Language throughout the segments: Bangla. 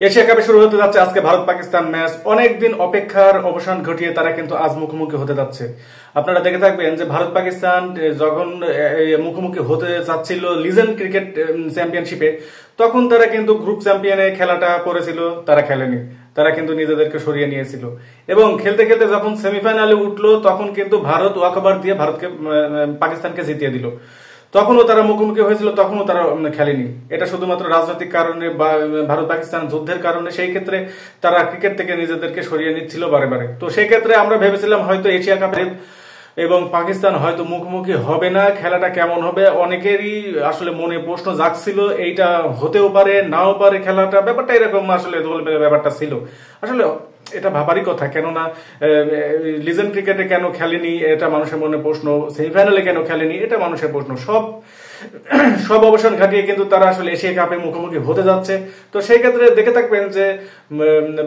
এশিয়া কাপে শুরু হতে যাচ্ছে আজকে ভারত পাকিস্তান ম্যাচ। অনেকদিন অপেক্ষার অবসান ঘটিয়ে তারা কিন্তু আজ মুখোমুখি হতে যাচ্ছে। আপনারা দেখে থাকবেন যে ভারত পাকিস্তান যখন মুখোমুখি হতে যাচ্ছিল লিজেন্ড ক্রিকেট চ্যাম্পিয়নশিপে, তখন তারা কিন্তু গ্রুপ চ্যাম্পিয়নে খেলাটা করেছিল, তারা খেলেনি, তারা কিন্তু নিজেদেরকে সরিয়ে নিয়েছিল। এবং খেলতে খেলতে যখন সেমিফাইনালে উঠলো তখন কিন্তু ভারত ওয়াকওভার দিয়ে পাকিস্তানকে জিতিয়ে দিল। তখনও তারা মুখোমুখি হয়েছিল, তখনও তারা খেলেনি। এটা শুধুমাত্র রাজনৈতিক কারণে বা ভারত পাকিস্তান যুদ্ধের কারণে সেই ক্ষেত্রে তারা ক্রিকেট থেকে নিজেদেরকে সরিয়ে নিচ্ছিল বারে বারে। তো সেই ক্ষেত্রে আমরা ভেবেছিলাম হয়তো এশিয়া কাপে এবং পাকিস্তান হয়তো মুখোমুখি হবে না, খেলাটা কেমন হবে অনেকেরই আসলে মনে প্রশ্ন জাগছিল। এইটা হতেও পারে, নাও পারে, খেলাটা ব্যাপারটা এরকম আসলে ব্যাপারটা ছিল। আসলে এটা ভাবারই কথা, কেননা লিজেন্ড ক্রিকেটে কেন খেলেনি এটা মানুষের মনে প্রশ্ন, সেমিফাইনালে কেন খেলেনি এটা মানুষের প্রশ্ন। সব অবসান ঘটিয়ে কিন্তু তারা আসলে এশিয়া কাপে মুখোমুখি হতে যাচ্ছে। তো সেই ক্ষেত্রে দেখে থাকবেন যে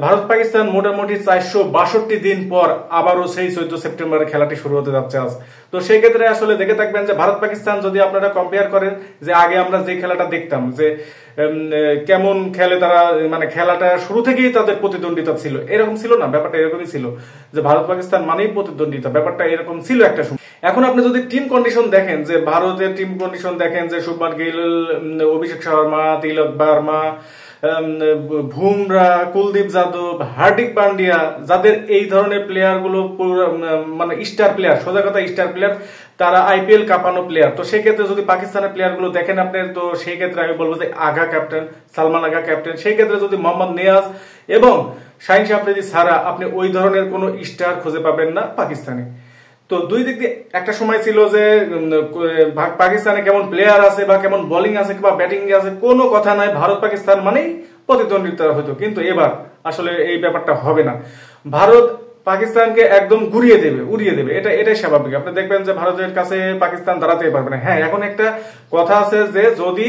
ভারত পাকিস্তান মোটামুটি 462 দিন পর আবারও সেই 14 সেপ্টেম্বরে খেলাটি শুরু হতে যাচ্ছে আজ। তো সেই ক্ষেত্রে আসলে দেখে থাকবেন যে ভারত পাকিস্তান যদি আপনারা কম্পেয়ার করেন যে আগে আমরা যে খেলাটা দেখতাম যে কেমন খেলে তারা, মানে খেলাটা শুরু থেকেই তাদের প্রতিদ্বন্দ্বিতা ছিল, এরকম ছিল না, ব্যাপারটা এরকমই ছিল যে ভারত পাকিস্তান মানেই প্রতিদ্বন্দ্বিতা, ব্যাপারটা এরকম ছিল একটা সময়। এখন আপনি যদি টিম কন্ডিশন দেখেন, যে ভারতের টিম কন্ডিশন দেখেন, যে শুভমান গিল, অভিষেক শর্মা, তিলক ভার্মা, বুমরা, কুলদীপ যাদব, হার্দিক পান্ডিয়া, যাদের এই ধরনের প্লেয়ার গুলো মানে স্টার প্লেয়ার, সোজা কথা স্টার প্লেয়ার, তারা আইপিএল কাঁপানো প্লেয়ার। তো সেই ক্ষেত্রে যদি পাকিস্তানের প্লেয়ার গুলো দেখেন আপনি, তো সেই ক্ষেত্রে আমি বলবো যে আগা ক্যাপ্টেন, সালমান আগা ক্যাপ্টেন, সেই ক্ষেত্রে যদি মোহাম্মদ নিয়াজ এবং শাহিন আফ্রিদি ছাড়া আপনি ওই ধরনের কোন স্টার খুঁজে পাবেন না পাকিস্তানে। তো দুই দিক দিয়ে একটা সময় ছিল যে পাকিস্তানে কেমন প্লেয়ার আছে বা কেমন বোলিং আছে বা ব্যাটিং আছে কোনো কথা নাই, ভারত পাকিস্তান মানেই প্রতিদ্বন্দ্বিতা হতো। কিন্তু এবার আসলে এই ব্যাপারটা হবে না, ভারত পাকিস্তানকে একদম উড়িয়ে দেবে, এটাই স্বাভাবিক। আপনি দেখবেন যে ভারতের কাছে পাকিস্তান দাঁড়াতে পারবে না। হ্যাঁ, এখন একটা কথা আছে যে যদি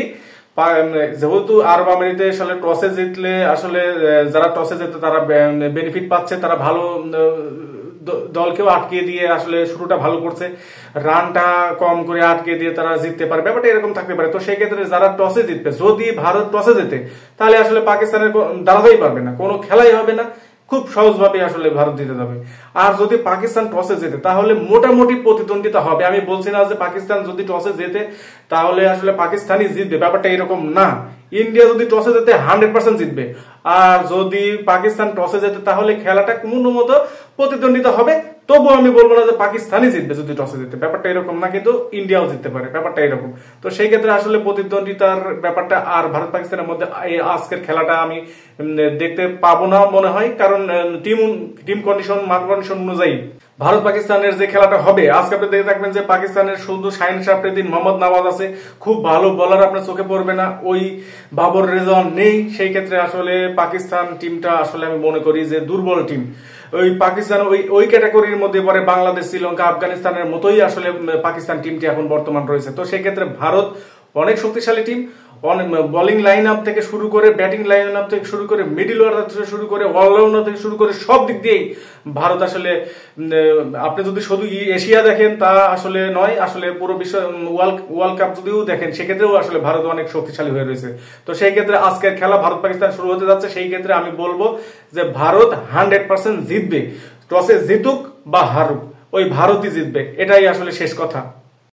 যেহেতু আরব আমিরাতে আসলে টসে জিতলে আসলে যারা টসে যেতে তারা বেনিফিট পাচ্ছে, তারা ভালো দলকেও আটকে দিয়ে আসলে শুরুটা ভালো করছে, রানটা কম করে আটকে দিয়ে তারা জিততে পারে, ব্যাপারটা এরকম থাকতে পারে। তো সেই ক্ষেত্রে যারা টসে জিতবে, যদি ভারত টসে যেতে তাহলে আসলে পাকিস্তানের দাঁড়াতেই পারবে না, কোনো খেলাই হবে না, খুব সহজভাবে আসলে ভারত জিতে যাবে। আর যদি পাকিস্তান টসে যেতে তাহলে মোটামুটি প্রতিদ্বন্দ্বিতা হবে। আমি বলছি না যে পাকিস্তান যদি টসে যেতে তাহলে আসলে পাকিস্তানই জিতবে, ব্যাপারটা এরকম না। ইন্ডিয়া যদি টসে যেতে 100% জিতবে, আর যদি পাকিস্তান টসে যেতে তাহলে খেলাটা কোনো মতো প্রতিদ্বন্দ্বিতা হবে। তবু আমি বলবো না যে পাকিস্তানই জিতবে যদি টসে জিতে, ব্যাপারটা এরকম না, কিন্তু ইন্ডিয়াও জিততে পারে, ব্যাপারটা এরকম। তো সেই ক্ষেত্রে আসলে প্রতিদ্বন্দ্বিতার ব্যাপারটা আর ভারত পাকিস্তানের মধ্যে আজকের খেলাটা আমি দেখতে পাবো না মনে হয়, কারণ টিম কন্ডিশন, মাঠ কন্ডিশন অনুযায়ী ভারত পাকিস্তানের যে খেলাটা হবে আজকে আপনি দেখে থাকবেন যে পাকিস্তানের শুধু শাহিন আফ্রিদি, মোহাম্মদ নওয়াজ আছে, খুব ভালো বোলার আপনার চোখে পড়বে না, ওই বাবর রেজওয়ান নেই। সেই ক্ষেত্রে আসলে পাকিস্তান টিমটা আসলে আমি মনে করি যে দুর্বল টিম। ওই পাকিস্তান ওই ক্যাটাগরির মধ্যে পড়ে বাংলাদেশ, শ্রীলঙ্কা, আফগানিস্তানের মতোই আসলে পাকিস্তান টিমটি এখন বর্তমান রয়েছে। তো সেই ক্ষেত্রে ভারত অনেক শক্তিশালী টিম, বোলিং লাইন আপ থেকে শুরু করে, ব্যাটিং লাইন আপ থেকে শুরু করে, মিডিল অর্ডার থেকে শুরু করে, অলরাউন্ডার থেকে শুরু করে সব দিক দিয়েই ভারত আসলে, আপনি যদি শুধু এশিয়া দেখেন তা আসলে নয়, আসলে পুরো বিশ্ব ওয়ার্ল্ড কাপ যদিও দেখেন সেক্ষেত্রেও আসলে ভারত অনেক শক্তিশালী হয়ে রয়েছে। তো সেই ক্ষেত্রে আজকের খেলা ভারত পাকিস্তান শুরু হতে যাচ্ছে, সেই ক্ষেত্রে আমি বলবো যে ভারত 100% জিতবে, টসে জিতুক বা হারুক, ওই ভারতই জিতবে, এটাই আসলে শেষ কথা।